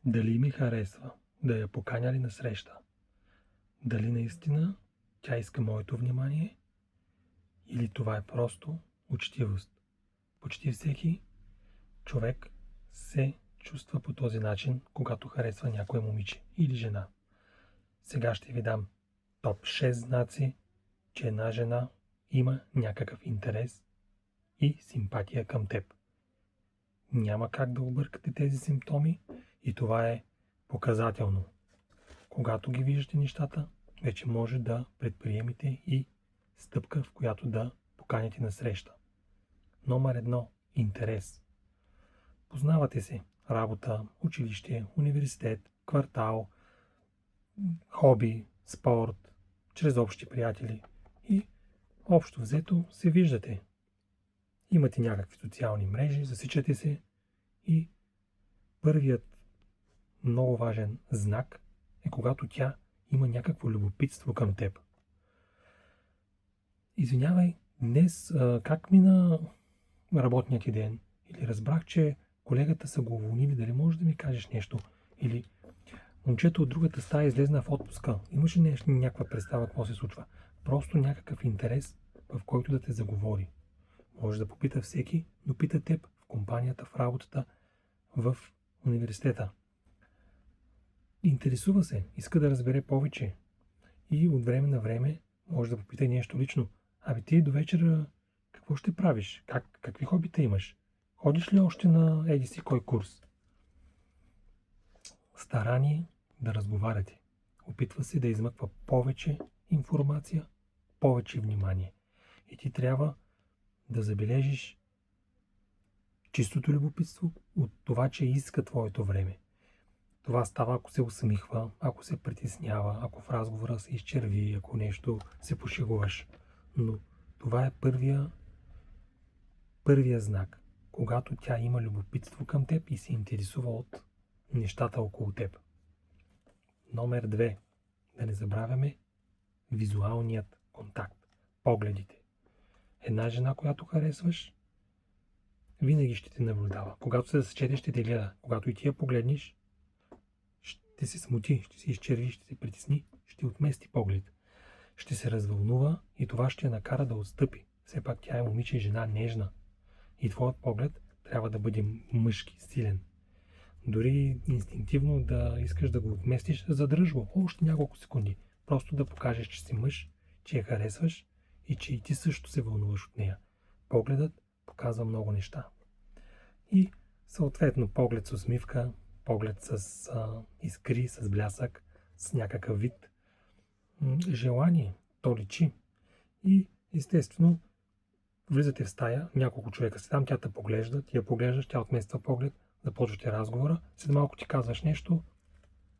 Дали ми харесва да я поканя ли на среща? Дали наистина тя иска моето внимание или това е просто учтивост? Почти всеки човек се чувства по този начин, когато харесва някое момиче или жена. Сега ще ви дам топ 6 знаци, че една жена има някакъв интерес и симпатия към теб. Няма как да объркате тези симптоми и това е показателно. Когато ги виждате нещата, вече може да предприемете и стъпка, в която да поканите на среща. Номер 1. Интерес. Познавате се. Работа, училище, университет, квартал, хоби, спорт, чрез общи приятели и общо взето се виждате. Имате някакви социални мрежи, засичате се и първият много важен знак е когато тя има някакво любопитство към теб. Извинявай, днес как мина работният ти ден? Или разбрах, че колегата са го уволнили, дали можеш да ми кажеш нещо? Или момчето от другата стая излезна в отпуска. Имаш ли някаква представа какво се случва? Просто някакъв интерес, в който да те заговори. Може да попита всеки, но пита теб в компанията, в работата, в университета. Интересува се, иска да разбере повече. И от време на време може да попита нещо лично. Абе ти до вечера какво ще правиш? Какви хобита имаш? Ходиш ли още на еди си кой курс? Старание да разговаряте. Опитва се да измъква повече информация, повече внимание. И ти трябва да забележиш чистото любопитство от това, че иска твоето време. Това става, ако се усмихва, ако се притеснява, ако в разговора се изчерви, ако нещо се пошегуваш. Но това е първия знак, когато тя има любопитство към теб и се интересува от нещата около теб. Номер 2. Да не забравяме визуалният контакт. Погледите. Една жена, която харесваш, винаги ще те наблюдава. Когато се засечете, ще те гледа. Когато и ти я погледнеш, ще се смути, ще се изчерви, ще се притесни, ще отмести поглед. Ще се развълнува и това ще я накара да отстъпи. Все пак тя е момиче и жена нежна. И твоят поглед трябва да бъде мъжки, силен. Дори инстинктивно да искаш да го отместиш, задръж го още няколко секунди. Просто да покажеш, че си мъж, че я харесваш и че и ти също се вълнуваш от нея. Погледът показва много неща. И съответно поглед с усмивка, поглед с искри, с блясък, с някакъв вид желание, то личи. И естествено влизате в стая, няколко човека си там, тя те поглежда, ти я поглеждаш, тя отмества поглед, започвате разговора, след малко ти казваш нещо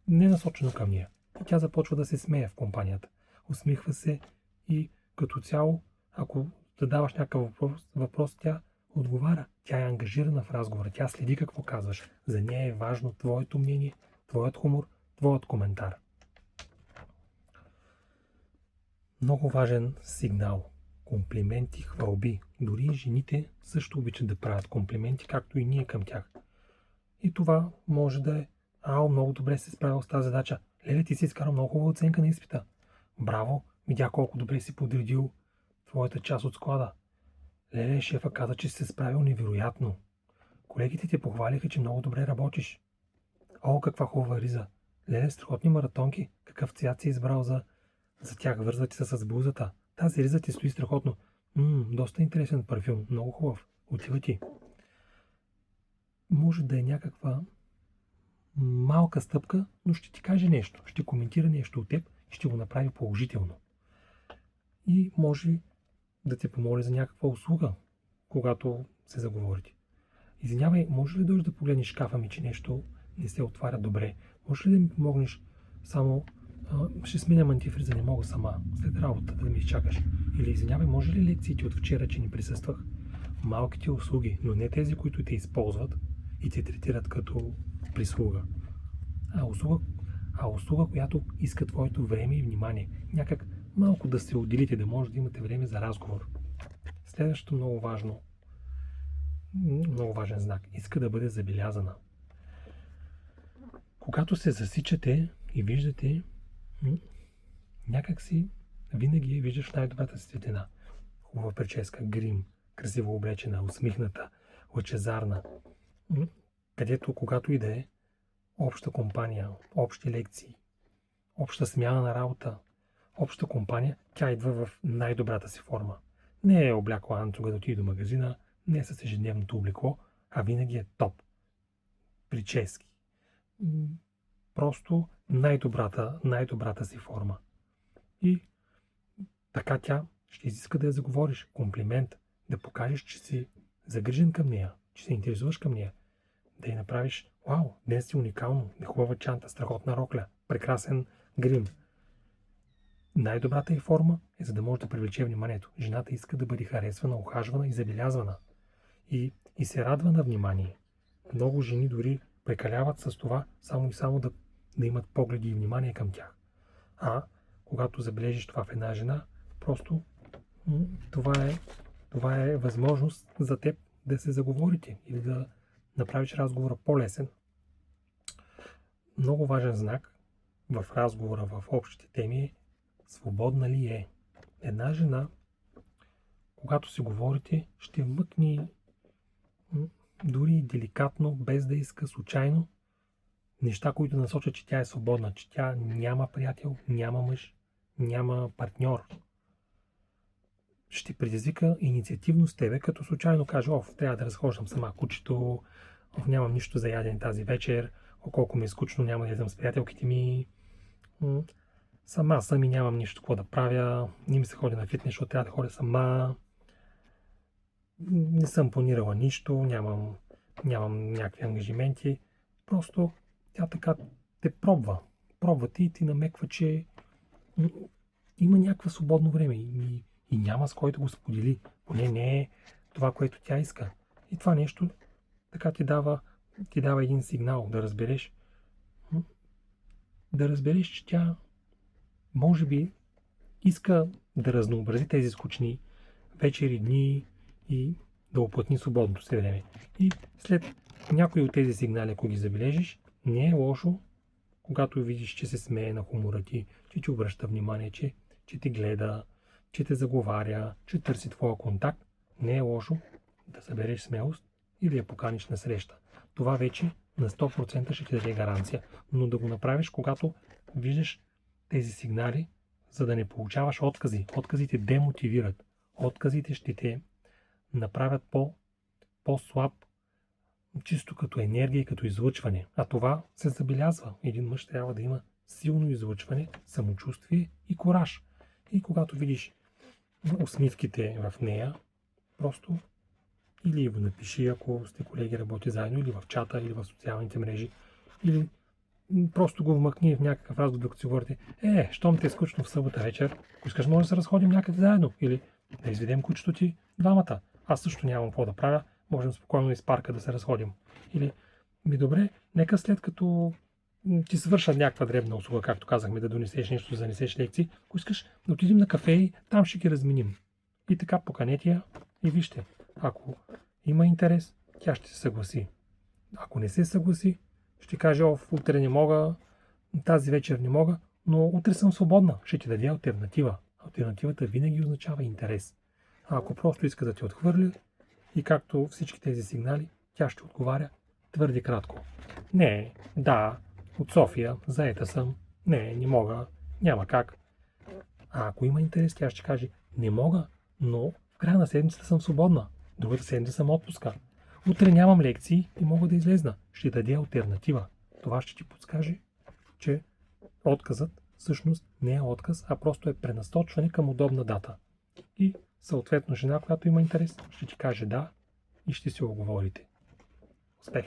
ненасочено към нея. И тя започва да се смее в компанията. Усмихва се и като цяло, ако задаваш някакъв въпрос, тя отговаря. Тя е ангажирана в разговора, тя следи какво казваш. За нея е важно твоето мнение, твоят хумор, твоят коментар. Много важен сигнал. Комплименти, хвалби. Дори и жените също обичат да правят комплименти, както и ние към тях. И това може да е: много добре се справил с тази задача. Леле, ти си изкарал много хубава оценка на изпита. Браво, видя колко добре си подредил твоята част от склада. Леле, шефа каза, че си се справил невероятно. Колегите те похвалиха, че много добре работиш. Каква хубава риза. Леле, страхотни маратонки. Какъв цвят си избрал за тях, вързвате се с блузата. Тази риза ти стои страхотно. Доста интересен парфюм, много хубав. Отива ти. Може да е някаква малка стъпка, но ще ти каже нещо, ще коментира нещо от теб и ще го направи положително. И може да те помоли за някаква услуга, когато се заговорите. Извинявай, може ли дойдеш да погледнеш шкафа ми, че нещо не се отваря добре? Може ли да ми помогнеш само... ще сменям антифриза, не мога сама, след работа да ми изчакаш. Или извинявай, може ли лекциите от вчера, че не присъствах? Малките услуги, но не тези, които те използват и те третират като прислуга. Услуга, която иска твоето време и внимание. Някак малко да се отделите, да може да имате време за разговор. Следващото много важен знак. Иска да бъде забелязана. когато се засичате и виждате, някак си винаги виждаш най-добрата си светлина. Хубава прическа, грим, красиво облечена, усмихната, лъчезарна. Където, когато и да е, обща компания, общи лекции, обща смяна на работа, обща компания, тя идва в най-добрата си форма. Не е облякла анцуга да отиде до магазина, не е с ежедневното облекло, а винаги е топ. Прически. Просто най-добрата си форма. И така тя ще изиска да я заговориш. Комплимент. Да покажеш, че си загрижен към нея, че се интересуваш към нея. Да й направиш, вау, днес си уникално, хубава чанта, страхотна рокля, прекрасен грим. Най-добрата й форма е за да може да привлече вниманието. Жената иска да бъде харесвана, ухажвана и забелязвана. И се радва на внимание. Много жени дори прекаляват с това, само и само да имат погледи и внимание към тях. А когато забележиш това в една жена, просто това е възможност за теб да се заговорите или да направиш разговора по-лесен. Много важен знак в разговора в общите теми е свободна ли е. Една жена, когато си говорите, ще вмъкне дори деликатно, без да иска, случайно, неща, които насочат, че тя е свободна, че тя няма приятел, няма мъж, няма партньор. Ще предизвика инициативност тебе, като случайно каже, трябва да разхождам сама кучето, нямам нищо за ядене тази вечер, колко ми е скучно, няма да ядам с приятелките ми, сама съм и нямам нищо какво да правя, не ми се ходи на фитнес, защото трябва да ходя сама, не съм планирала нищо, нямам някакви ангажименти, просто тя така те пробва. Пробва ти и ти намеква, че има някакво свободно време и няма с който го сподели. Поне не е това, което тя иска. И това нещо така ти дава един сигнал да разбереш, че тя може би иска да разнообрази тези скучни вечери, дни и да оплътни свободното си време. И след някои от тези сигнали, ако ги забележиш, не е лошо, когато видиш, че се смее на хумора ти, че ти обръща внимание, че ти гледа, че те заговаря, че търси твоя контакт, не е лошо да събереш смелост и да я поканиш на среща. Това вече на 100% ще ти даде гаранция, но да го направиш, когато виждаш тези сигнали, за да не получаваш откази. Отказите демотивират. Отказите ще те направят по-слаб, чисто като енергия и като излъчване. А това се забелязва. Един мъж трябва да има силно излъчване, самочувствие и кураж. И когато видиш усмивките в нея, просто или го напиши, ако сте колеги, работи заедно, или в чата, или в социалните мрежи, или просто го вмъкни в някакъв разговор, докато си говорите, щом те е скучно в събота вечер, ако искаш, може да се разходим някъде заедно, или да изведем кучето ти двамата. Аз също нямам какво да правя, можем спокойно из парка да се разходим. Или, добре, нека след като ти свърша някаква дребна услуга, както казахме, да донесеш нещо, да занесеш лекции, ако искаш да отидем на кафе и там ще ги разменим. И така поканете я и вижте, ако има интерес, тя ще се съгласи. Ако не се съгласи, ще каже, утре не мога, тази вечер не мога, но утре съм свободна. Ще ти даде алтернатива. Алтернативата винаги означава интерес. А ако просто иска да те отхвърли и както всички тези сигнали, тя ще отговаря твърде кратко. Не, да, от София, заета съм, не мога, няма как. А ако има интерес, тя ще каже, не мога, но в края на седмицата съм свободна. Другата седмица съм отпуска. Утре нямам лекции и мога да излезна. Ще даде алтернатива. Това ще ти подскаже, че отказът всъщност не е отказ, а просто е пренасочване към удобна дата. И съответно жена, която има интерес, ще ти каже да и ще се оговорите. Успех!